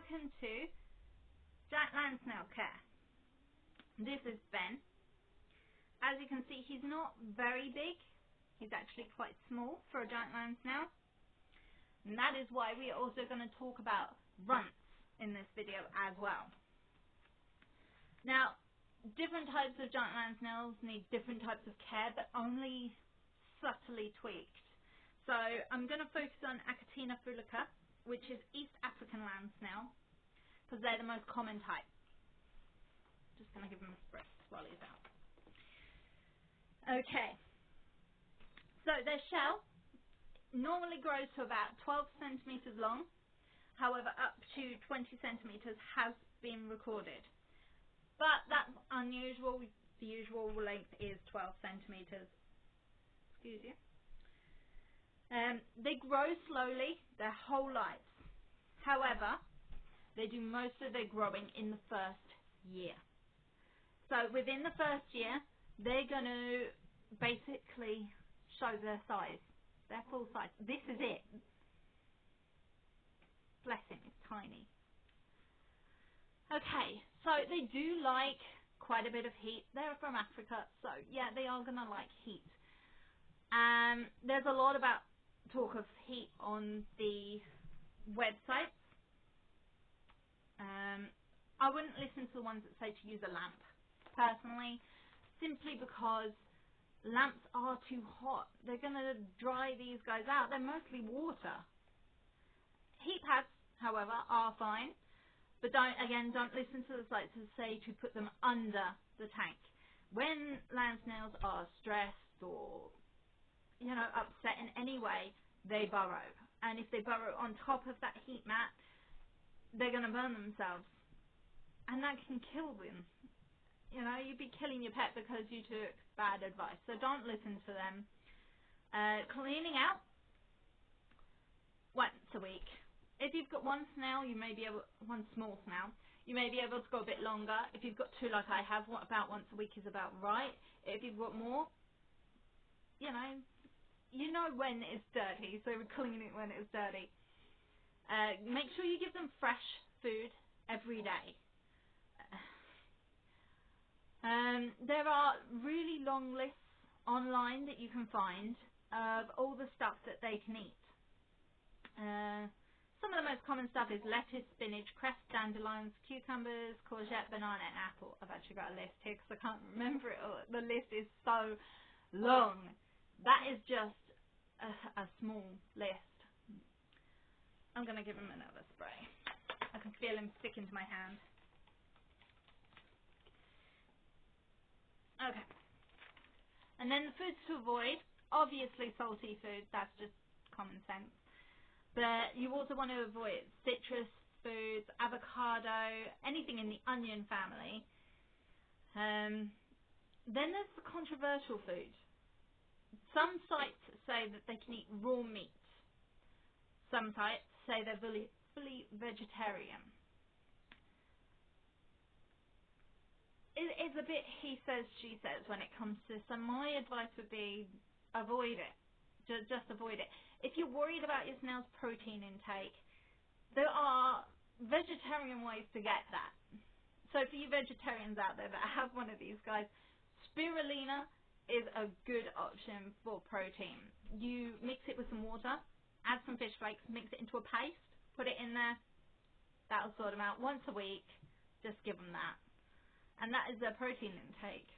welcome to Giant Land Snail Care. This is Ben. As you can see, he's not very big. He's actually quite small for a giant land snail. And that is why we are also going to talk about runts in this video as well. Now, different types of giant land snails need different types of care, but only subtly tweaked. So I'm going to focus on Achatina fulica, which is East African land snail, because they're the most common type. Just going to give him a spritz while he's out. Okay. So their shell normally grows to about 12 centimeters long. However, up to 20 centimeters has been recorded. But that's unusual. The usual length is 12 centimeters. Excuse you. They grow slowly their whole lives. However, they do most of their growing in the first year. So within the first year, they're going to basically show their size, their full size. This is it. Bless him, it's tiny. Okay, so they do like quite a bit of heat. They're from Africa, so yeah, they are going to like heat. There's a lot about talk of heat on the websites. I wouldn't listen to the ones that say to use a lamp, personally, simply because lamps are too hot. They're going to dry these guys out. They're mostly water. Heat pads, however, are fine, but don't listen to the sites that say to put them under the tank. When land snails are stressed or upset in any way, they burrow. And if they burrow on top of that heat mat, they're going to burn themselves. And that can kill them. You'd be killing your pet because you took bad advice. So don't listen to them. Cleaning out once a week. If you've got one snail, one small snail, you may be able to go a bit longer. If you've got two like I have, about once a week is about right. If you've got more, you know when it's dirty, so we clean it when it's dirty. Make sure you give them fresh food every day. There are really long lists online that you can find of all the stuff that they can eat. Some of the most common stuff is lettuce, spinach, cress, dandelions, cucumbers, courgette, banana, and apple. I've actually got a list here because I can't remember it all. The list is so long. That is just a small list. I'm going to give him another spray. I can feel him sticking to my hand. Okay. And then the foods to avoid, obviously salty food, that's just common sense. But you also want to avoid citrus foods, avocado, anything in the onion family. Then there's the controversial food. Some sites say that they can eat raw meat. Some sites say they're fully vegetarian. It's a bit he says, she says when it comes to this. So my advice would be avoid it. Just avoid it. If you're worried about your snail's protein intake, there are vegetarian ways to get that. So for you vegetarians out there that have one of these guys, spirulina is a good option for protein. You mix it with some water, add some fish flakes, mix it into a paste, put it in there. That'll sort them out. Once a week, just give them that. And that is their protein intake.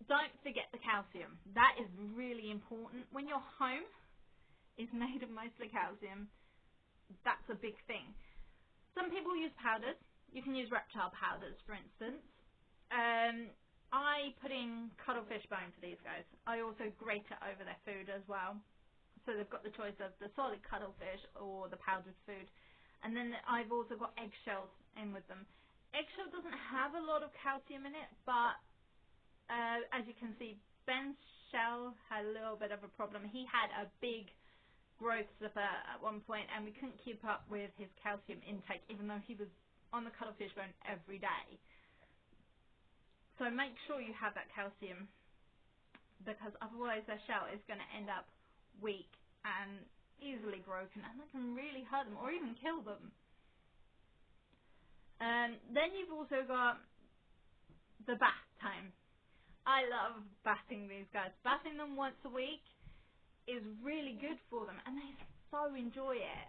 Don't forget the calcium. That is really important. When your home is made of mostly calcium, that's a big thing. Some people use powders. You can use reptile powders, for instance. I put in cuttlefish bone for these guys. I also grate it over their food as well. So they've got the choice of the solid cuttlefish or the powdered food. And then I've also got eggshells in with them. Eggshell doesn't have a lot of calcium in it, but as you can see, Ben's shell had a little bit of a problem. He had a big growth slipper at one point, and we couldn't keep up with his calcium intake, even though he was on the cuttlefish bone every day. So make sure you have that calcium, because otherwise their shell is going to end up weak and easily broken, and that can really hurt them or even kill them. Then you've also got the bath time. I love bathing these guys. Bathing them once a week is really good for them, and they so enjoy it.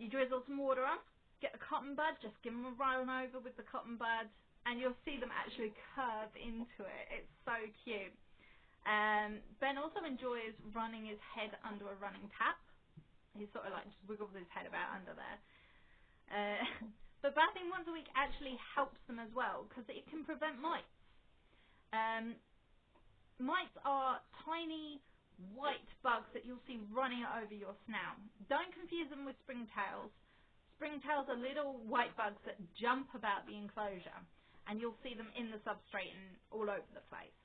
You drizzle some water on, get the cotton bud, just give them a run over with the cotton bud, and you'll see them actually curve into it. It's so cute. Ben also enjoys running his head under a running tap. He sort of like just wiggles his head about under there. But bathing once a week actually helps them as well because it can prevent mites. Mites are tiny white bugs that you'll see running over your snout. Don't confuse them with springtails. Springtails are little white bugs that jump about the enclosure, and you'll see them in the substrate and all over the place.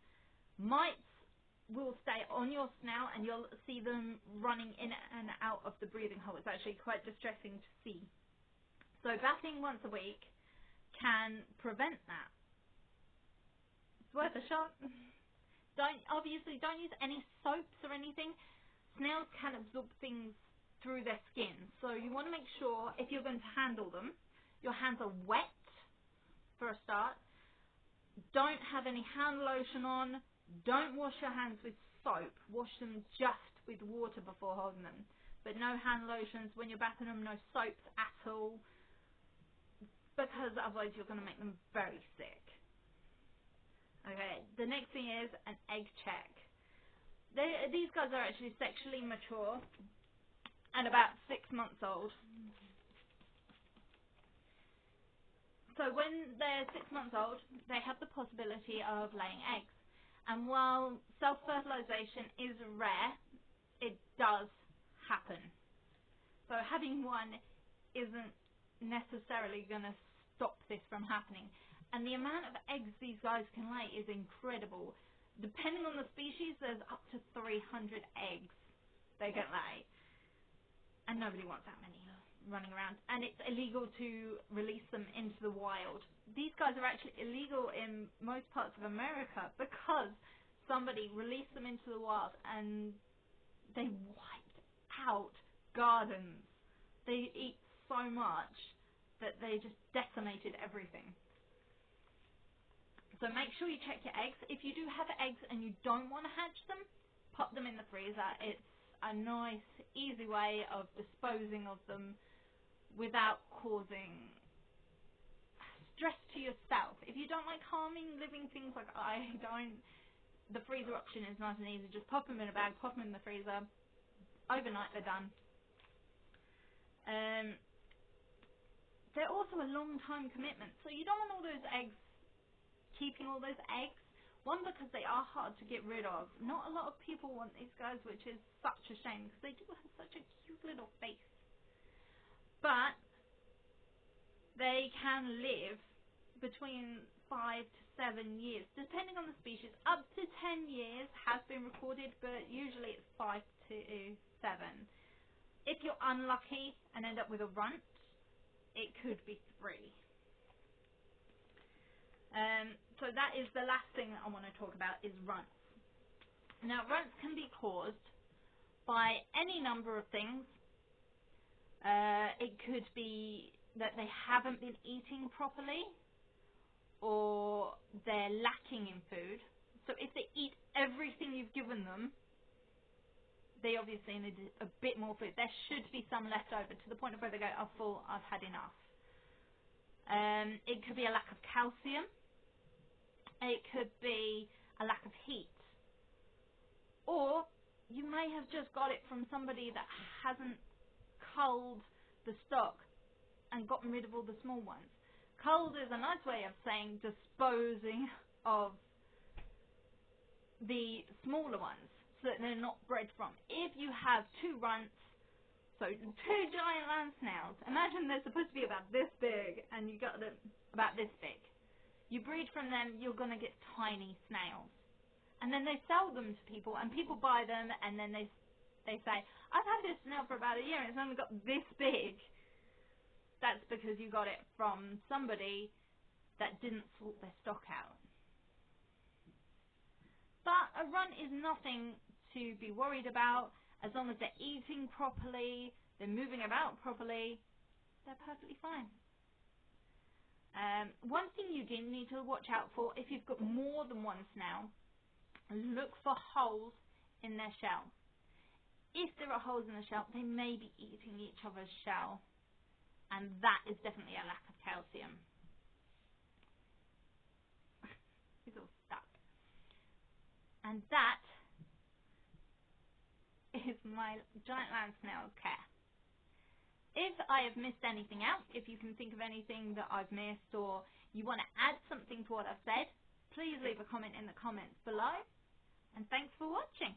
Mites will stay on your snout, and you'll see them running in and out of the breathing hole. It's actually quite distressing to see. So bathing once a week can prevent that. It's worth a shot. Obviously don't use any soaps or anything. Snails can absorb things through their skin, so you want to make sure if you're going to handle them, your hands are wet for a start. Don't have any hand lotion on. Don't wash your hands with soap. Wash them just with water before holding them. But no hand lotions when you're bathing them, no soaps at all, because otherwise you're going to make them very sick. Okay, the next thing is an egg check. These guys are actually sexually mature and about 6 months old. So when they're 6 months old, they have the possibility of laying eggs. And while self-fertilization is rare, it does happen. So having one isn't necessarily going to stop this from happening. And the amount of eggs these guys can lay is incredible. Depending on the species, there's up to 300 eggs they can lay. And nobody wants that many running around. And it's illegal to release them into the wild. These guys are actually illegal in most parts of America because somebody released them into the wild and they wiped out gardens. They eat so much that they just decimated everything. So make sure you check your eggs. If you do have eggs and you don't want to hatch them, pop them in the freezer. It's a nice, easy way of disposing of them without causing stress to yourself. If you don't like harming living things like I don't, the freezer option is nice and easy. Just pop them in a bag, pop them in the freezer. Overnight they're done. They're also a long time commitment, so you don't want all those eggs, keeping all those eggs. One, because they are hard to get rid of. Not a lot of people want these guys, which is such a shame because they do have such a cute little face. But they can live between 5 to 7 years, depending on the species. Up to 10 years has been recorded, but usually it's 5 to 7. If you're unlucky and end up with a runt, it could be 3. So that is the last thing that I want to talk about is runts. Now, runts can be caused by any number of things. It could be that they haven't been eating properly or they're lacking in food. So if they eat everything you've given them, they obviously need a bit more food. There should be some left over to the point of where they go, I'm full, I've had enough. It could be a lack of calcium. It could be a lack of heat. Or you may have just got it from somebody that hasn't culled the stock and gotten rid of all the small ones. Culled is a nice way of saying disposing of the smaller ones so that they're not bred from. If you have 2 runts, so 2 giant land snails, imagine they're supposed to be about this big and you got them about this big. You breed from them, you're going to get tiny snails. And then they sell them to people, and people buy them, and then they say, I've had this snail for about a year, and it's only got this big. That's because you got it from somebody that didn't sort their stock out. But a runt is nothing to be worried about, as long as they're eating properly, they're moving about properly, they're perfectly fine. One thing you do need to watch out for, if you've got more than one snail, look for holes in their shell. If there are holes in the shell, they may be eating each other's shell, and that is definitely a lack of calcium. It's all stuck. And that is my giant land snail care. If I have missed anything out, if you can think of anything that I've missed, or you want to add something to what I've said, please leave a comment in the comments below. And thanks for watching.